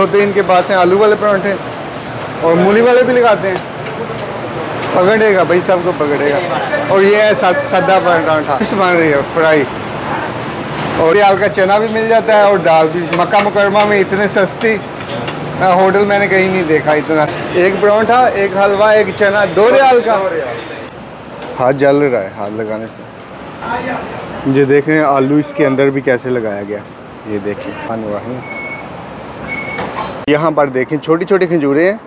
होते हैं इनके पास हैं आलू वाले परांठे और मूली वाले भी लगाते हैं। पकड़ेगा भाई, सबको पकड़ेगा। और ये है सादा परांठा बन रही है फ्राई। और रियाल का चना भी मिल जाता है और दाल भी। मक्का मुकरमा में इतने सस्ती होटल मैंने कहीं नहीं देखा इतना। एक परांठा, एक हलवा, एक चना, 2 रियाल का। हाथ जल रहा है हाथ लगाने से। ये देख रहे हैं आलू इसके अंदर भी कैसे लगाया गया। ये देखिए यहाँ पर देखें छोटी छोटी खजूरें हैं।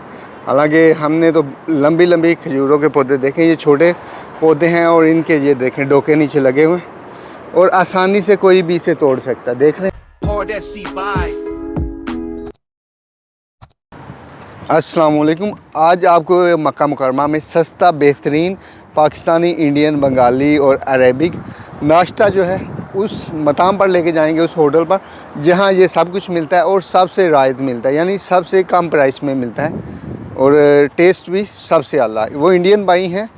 हालांकि हमने तो लंबी लंबी खजूरों के पौधे देखे, ये छोटे पौधे हैं और इनके ये देखें डोके नीचे लगे हुए हैं और आसानी से कोई भी इसे तोड़ सकता है। देख रहे हैं। अस्सलाम वालेकुम। आज आपको मक्का मुकरमा में सस्ता बेहतरीन पाकिस्तानी, इंडियन, बंगाली और अरेबिक नाश्ता जो है उस मकाम पर लेके जाएंगे, उस होटल पर जहां ये सब कुछ मिलता है और सबसे रायत मिलता है, यानी सबसे कम प्राइस में मिलता है और टेस्ट भी सबसे आला। वो इंडियन भाई हैं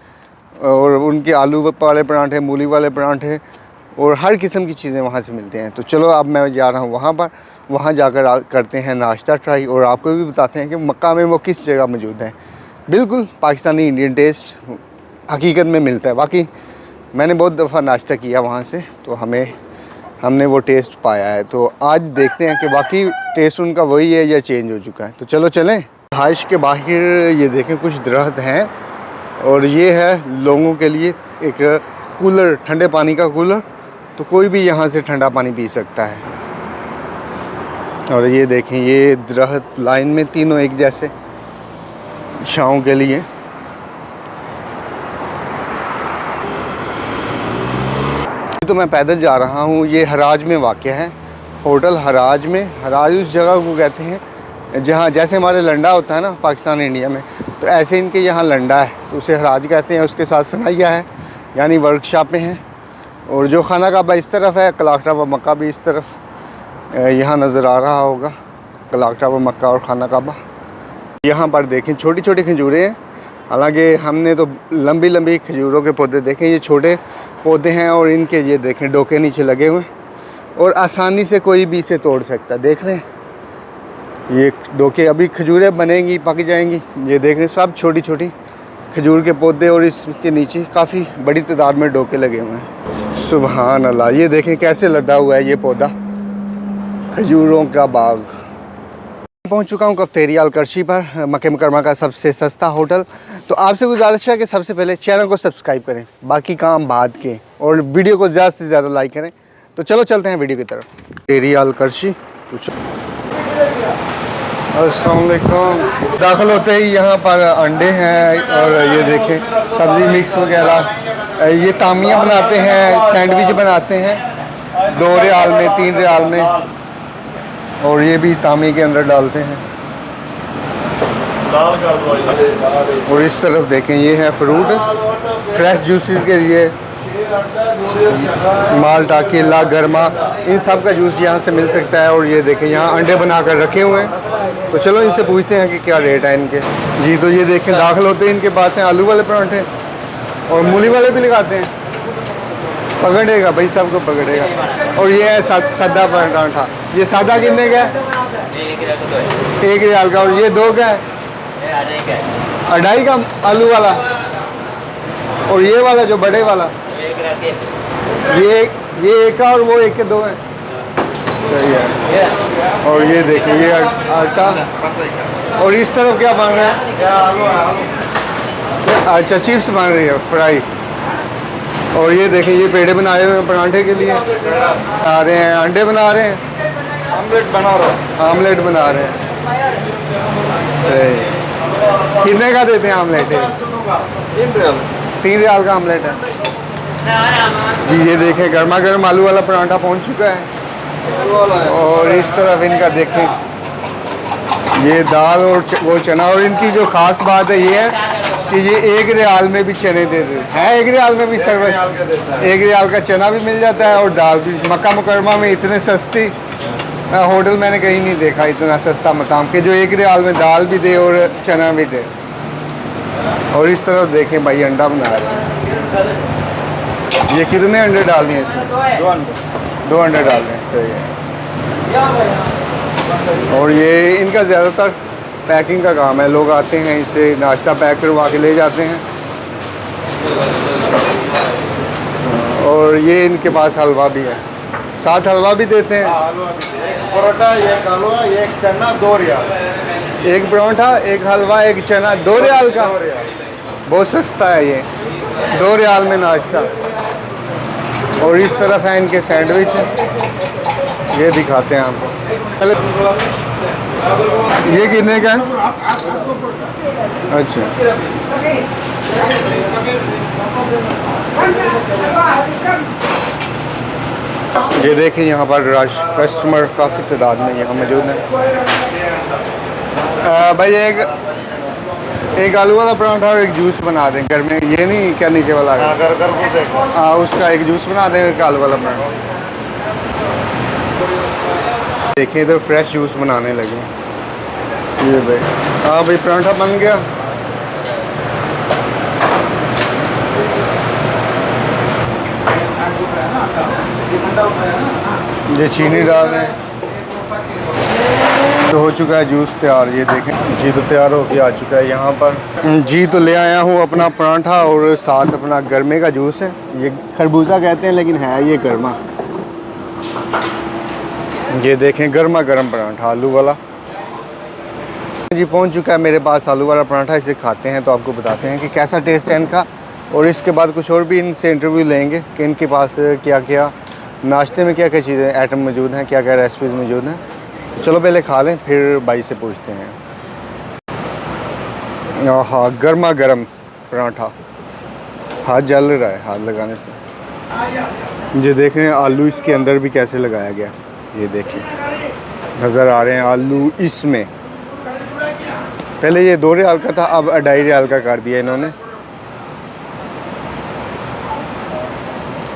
और उनके आलू वाले परांठे, मूली वाले परांठे और हर किस्म की चीज़ें वहाँ से मिलते हैं। तो चलो अब मैं जा रहा हूँ वहाँ पर, वहाँ जाकर करते हैं नाश्ता ट्राई और आपको भी बताते हैं कि मक्का में वो किस जगह मौजूद है। बिल्कुल पाकिस्तानी इंडियन टेस्ट हकीकत में मिलता है। बाकी मैंने बहुत दफ़ा नाश्ता किया वहाँ से, तो हमने वो टेस्ट पाया है। तो आज देखते हैं कि बाकी टेस्ट उनका वही है या चेंज हो चुका है। तो चलो चलें। हाइश के बाहर ये देखें कुछ दरख्त हैं और ये है लोगों के लिए एक कूलर, ठंडे पानी का कूलर। तो कोई भी यहाँ से ठंडा पानी पी सकता है। और ये देखें ये दरख्त लाइन में तीनों एक जैसे छाँव के लिए। तो मैं पैदल जा रहा हूँ। ये हराज में वाक़ है होटल, हराज में। हराज उस जगह को कहते हैं जहाँ जैसे हमारे लंडा होता है ना पाकिस्तान इंडिया में, तो ऐसे इनके यहाँ लंडा है तो उसे हराज कहते हैं। उसके साथ सनाइया है यानी वर्कशॉपें हैं। और जो खाना काबा इस तरफ है, कलाकटा व मक्का भी इस तरफ यहाँ नज़र आ रहा होगा। कलाकटा व मक्का और खाना काबा यहाँ पर देखें छोटी छोटी खजूरें हैं। हालांकि हमने तो लंबी लंबी खजूरों के पौधे देखे, ये छोटे पौधे हैं और इनके ये देखें डोके नीचे लगे हुए हैं और आसानी से कोई भी इसे तोड़ सकता है। देख रहे हैं ये डोके, अभी खजूरें बनेंगी, पक जाएंगी। ये देख रहे हैं सब छोटी छोटी खजूर के पौधे और इसके नीचे काफ़ी बड़ी तादाद में डोके लगे हुए हैं। सुभान अल्लाह। ये देखें कैसे लदा हुआ है ये पौधा, खजूरों का बाग। पहुंच चुका हूं कफ्तेरिया अलकर्शी पर, मक्का मुकरमा का सबसे सस्ता होटल। तो आपसे गुजारिश है कि सबसे पहले चैनल को सब्सक्राइब करें, बाकी काम बाद के, और वीडियो को ज़्यादा से ज़्यादा लाइक करें। तो चलो चलते हैं वीडियो की तरफ। कफ्तेरिया अलकर्शी। अस्सलाम वालेकुम। दाखिल होते ही यहाँ पर अंडे हैं और ये देखें सब्ज़ी मिक्स वगैरह। ये तामियाँ बनाते हैं, सैंडविच बनाते हैं 2 रियाल में, 3 रियाल में। और ये भी तामी के अंदर डालते हैं। और इस तरफ देखें ये है फ्रूट, फ्रेश जूसेस के लिए माल्टा, केला, गरमा, इन सब का जूस यहाँ से मिल सकता है। और ये देखें यहाँ अंडे बना कर रखे हुए हैं। तो चलो इनसे पूछते हैं कि क्या रेट है इनके। जी तो ये देखें दाखिल होते हैं इनके पास हैं आलू वाले परांठे और मूली वाले भी लगाते हैं। पकड़ेगा भाई, सबको पकड़ेगा। और ये है सादा परांठा। ये सादा कितने का है? 1 रियाल का। और ये 2 का है? 2.5 का आलू वाला। और ये वाला जो बड़े वाला ये 1 का और वो 1 के 2 हैं। सही है। और ये देखिए ये आटा। और इस तरफ क्या बन रहा है? अच्छा चिप्स बन रही है फ्राई। और ये देखें ये पेड़े बनाए हुए हैं परांठे के लिए। बना रहे हैं, अंडे बना रहे हैं, आमलेट बना रहे हैं, आमलेट बना रहे हैं। सही। कितने का देते हैं आमलेट? 3 रियाल का आमलेट है जी। ये देखें गर्मा गर्म आलू वाला परांठा पहुंच चुका है। और इस तरफ इनका देखें ये दाल और वो चना। और इनकी जो ख़ास बात है ये है कि ये 1 रियाल में भी चने देते हैं। 1 रियाल में भी सर्विस, 1 रियाल का चना भी मिल जाता है और दाल भी। मक्का मुकरमा में इतने सस्ती होटल मैंने कहीं नहीं देखा, इतना सस्ता मकाम के जो 1 रियाल में दाल भी दे और चना भी दे। और इस तरफ देखें भाई अंडा बना रहे हैं। ये कितने अंडे डाल दिए इसमें? 2 अंडे डाल दें। सही है। और ये इनका ज़्यादातर पैकिंग का काम है, लोग आते हैं इससे नाश्ता पैक करवा के ले जाते हैं। और ये इनके पास हलवा भी है, साथ हलवा भी देते हैं। हलवा भी, एक परोठा, एक हलवा, एक चना, 2 रियाल। एक पराठा, एक हलवा, एक चना, 2 रियाल का। 2 रियाल। बहुत सस्ता है ये, 2 रियाल में नाश्ता। और इस तरफ है इनके सैंडविच, ये दिखाते हैं आपको। पहले ये कितने का है? अच्छा, ये देखें यहाँ पर रश, कस्टमर काफ़ी तादाद में यहाँ मौजूद है। भाई एक आलू वाला पराठा और एक जूस बना दें घर में, ये नहीं क्या नीचे वाला है? हाँ, उसका एक जूस बना दें, एक आलू वाला पराठा। देखें इधर फ्रेश जूस बनाने लगे। ये भाई, हाँ भाई पराठा बन गया। ये चीनी डाल रहे हैं, तो हो चुका है जूस तैयार। ये देखें जी, तो तैयार होके आ चुका है यहाँ पर जी। तो ले आया हूँ अपना पराठा और साथ अपना गर्मे का जूस है। ये खरबूजा कहते हैं लेकिन है ये गर्मा। ये देखें गर्मा गर्म पराठा आलू वाला जी पहुँच चुका है मेरे पास। आलू वाला पराठा इसे खाते हैं तो आपको बताते हैं कि कैसा टेस्ट है इनका। और इसके बाद कुछ और भी इनसे इंटरव्यू लेंगे कि इनके पास क्या क्या नाश्ते में क्या क्या चीज़ें आइटम मौजूद हैं, क्या क्या रेसिपीज़ मौजूद हैं। चलो पहले खा लें फिर भाई से पूछते हैं। हाँ, गर्मा गर्म पराठा, हाथ जल रहा है हाथ लगाने से। ये देखें आलू इसके अंदर भी कैसे लगाया गया, ये देखें नज़र आ रहे हैं आलू इसमें। पहले ये 2 रियाल का था, अब 2.5 रियाल का कर दिया इन्होंने।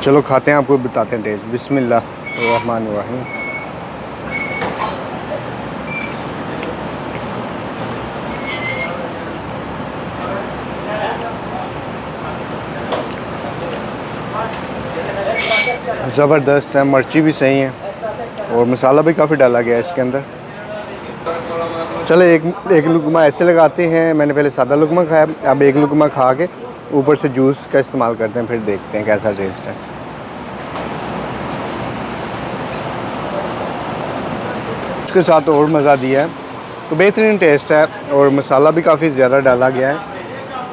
चलो खाते हैं, आपको बताते हैं टेस्ट। बिस्मिल्लाहिर्रहमानिर्रहीम। ज़बरदस्त है, मिर्ची भी सही है और मसाला भी काफ़ी डाला गया है इसके अंदर। चलो एक लुकमा ऐसे लगाते हैं। मैंने पहले सादा लुकमा खाया, अब एक लुकमा खा के ऊपर से जूस का इस्तेमाल करते हैं, फिर देखते हैं कैसा टेस्ट है। उसके साथ और मज़ा दिया है, तो बेहतरीन टेस्ट है और मसाला भी काफ़ी ज़्यादा डाला गया है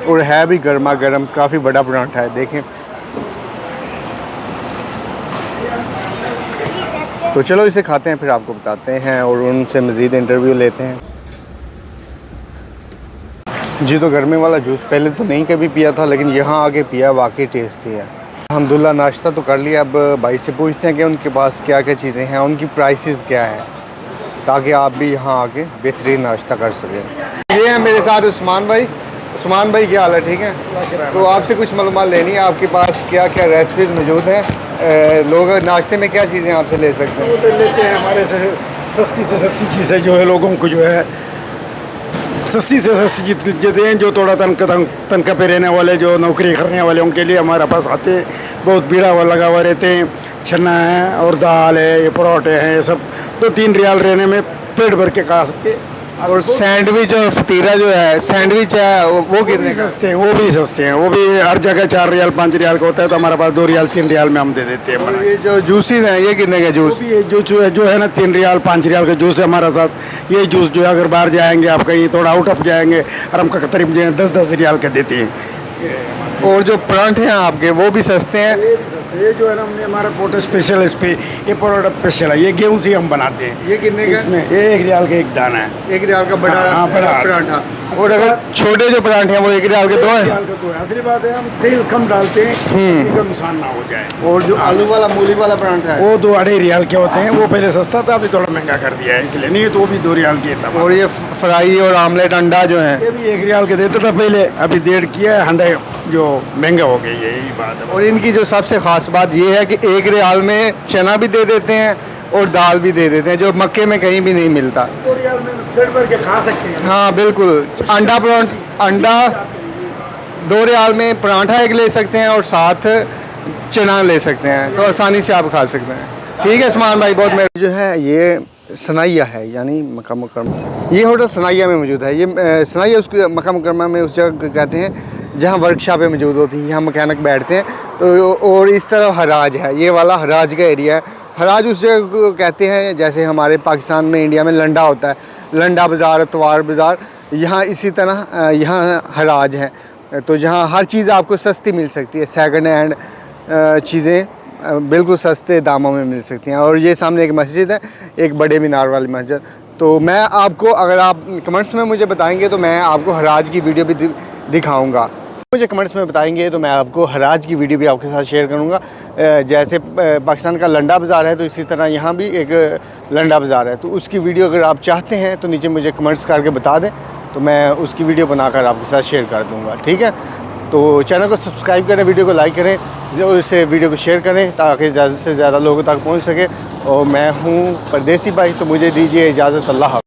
और है भी गर्मा गर्म। काफ़ी बड़ा पराठा है, देखें। तो चलो इसे खाते हैं फिर आपको बताते हैं और उनसे मज़ीद इंटरव्यू लेते हैं जी। तो गर्मी वाला जूस पहले तो नहीं कभी पिया था, लेकिन यहाँ आके पिया, वाकई टेस्टी है। अल्हम्दुलिल्लाह नाश्ता तो कर लिया। अब भाई से पूछते हैं कि उनके पास क्या क्या चीज़ें हैं, उनकी प्राइसेस क्या है, ताकि आप भी यहाँ आके बेहतरीन नाश्ता कर सकें। ये है मेरे साथ उस्मान भाई। उस्मान भाई क्या हाल है? ठीक है। तो आपसे कुछ मालूमात लेनी है, आपके पास क्या क्या रेसिपीज़ मौजूद हैं, लोग नाश्ते में क्या चीज़ें आपसे ले सकते हैं? वो तो लेते हैं हमारे से सस्ती चीज़ें जो है लोगों को जो है सस्ती से सस्ती चीज़ देते हैं। जो थोड़ा तनख्वाह पे रहने वाले, जो नौकरी करने वाले, उनके लिए हमारे पास आते बहुत भीड़ा हुआ लगा हुआ रहते हैं। छन्ना है और दाल है, ये परोठे हैं, ये सब 2-3 रियाल रहने में पेट भर के खा सकते। और सैंडविच और फतीरा जो है, सैंडविच है वो कितने सस्ते हैं? वो भी सस्ते हैं, वो भी हर जगह 4 रियाल 5 रियाल का होता है, तो हमारे पास 2 रियाल 3 रियाल में हम दे देते हैं। और ये जो जूसेस हैं ये कितने का जूस? ये जो है ना 3 रियाल 5 रियाल का जूस है हमारे साथ। ये जूस जो है अगर बाहर जाएंगे, आप कहीं थोड़ा आउट ऑफ जाएंगे, और हम करीब जो है 10-10 रियाल का देते हैं। और जो परांठे हैं आपके वो भी सस्ते हैं? ये जो है ना हमने हमारा परोठा स्पेशल है, इस पे ये परोठा स्पेशल है, ये गेहूँ से हम बनाते हैं। ये कितने का? इसमें 1 रियाल का एक दाना है। 1 रियाल का बड़ा? हाँ, बड़ा पराठा। और अगर छोटे जो पराठे हैं वो 1 रियाल के 2 हैं? असली बात है, हम तेल कम डालते हैं कि नुकसान ना हो जाए। और जो आलू वाला मूली वाला पराठा है वो 2-2.5 रियाल के होते हैं। वो पहले सस्ता था, अभी थोड़ा महंगा कर दिया है, इसलिए नहीं तो वो भी 2 रियाल के था। और ये फ्राई और आमलेट अंडा जो है ये भी 1 रियाल के देता था पहले, अभी 1.5 किया है। अंडा जो महंगा हो गई है, यही बात है। और इनकी जो सबसे ख़ास बात ये है कि 1 रियाल में चना भी दे देते हैं और दाल भी दे देते हैं, जो मक्के में कहीं भी नहीं मिलता। 2 रियाल में पेट भर के खा सकते हैं। हाँ बिल्कुल। अंडा 2 रियाल में पराठा एक ले सकते हैं और साथ चना ले सकते हैं, तो आसानी से आप खा सकते हैं। ठीक है उस्मान भाई, बहुत मेहरबानी। जो है ये सनाइया है, यानी मक्का मुकरमा। ये होटल सनाइया में मौजूद है। ये सनाइया उसको मक्का मुकरमा में उस जगह कहते हैं जहाँ वर्कशॉपें मौजूद होती हैं, यहाँ मकैनिक बैठते हैं। तो और इस तरफ हराज है, ये वाला हराज का एरिया है। हराज उस जगह को कहते हैं जैसे हमारे पाकिस्तान में, इंडिया में लंडा होता है, लंडा बाज़ार, अतवार बाज़ार, यहाँ इसी तरह यहाँ हराज है। तो जहाँ हर चीज़ आपको सस्ती मिल सकती है, सेकंड हैंड चीज़ें बिल्कुल सस्ते दामों में मिल सकती हैं। और ये सामने एक मस्जिद है, एक बड़े मीनार वाली मस्जिद। तो मैं आपको, अगर आप कमेंट्स में मुझे बताएंगे तो मैं आपको हराज की वीडियो भी दिखाऊंगा। मुझे कमेंट्स में बताएंगे तो मैं आपको हराज की वीडियो भी आपके साथ शेयर करूंगा। जैसे पाकिस्तान का लंडा बाज़ार है, तो इसी तरह यहाँ भी एक लंडा बाज़ार है। तो उसकी वीडियो अगर आप चाहते हैं तो नीचे मुझे कमेंट्स करके बता दें, तो मैं उसकी वीडियो बनाकर आपके साथ शेयर कर दूँगा। ठीक है, तो चैनल को सब्सक्राइब करें, वीडियो को लाइक करें और इसे वीडियो को शेयर करें ताकि ज़्यादा से ज़्यादा लोगों तक पहुँच सके। और मैं हूँ परदेसी भाई, तो मुझे दीजिए इजाज़त। अल्लाह हाफ़िज़।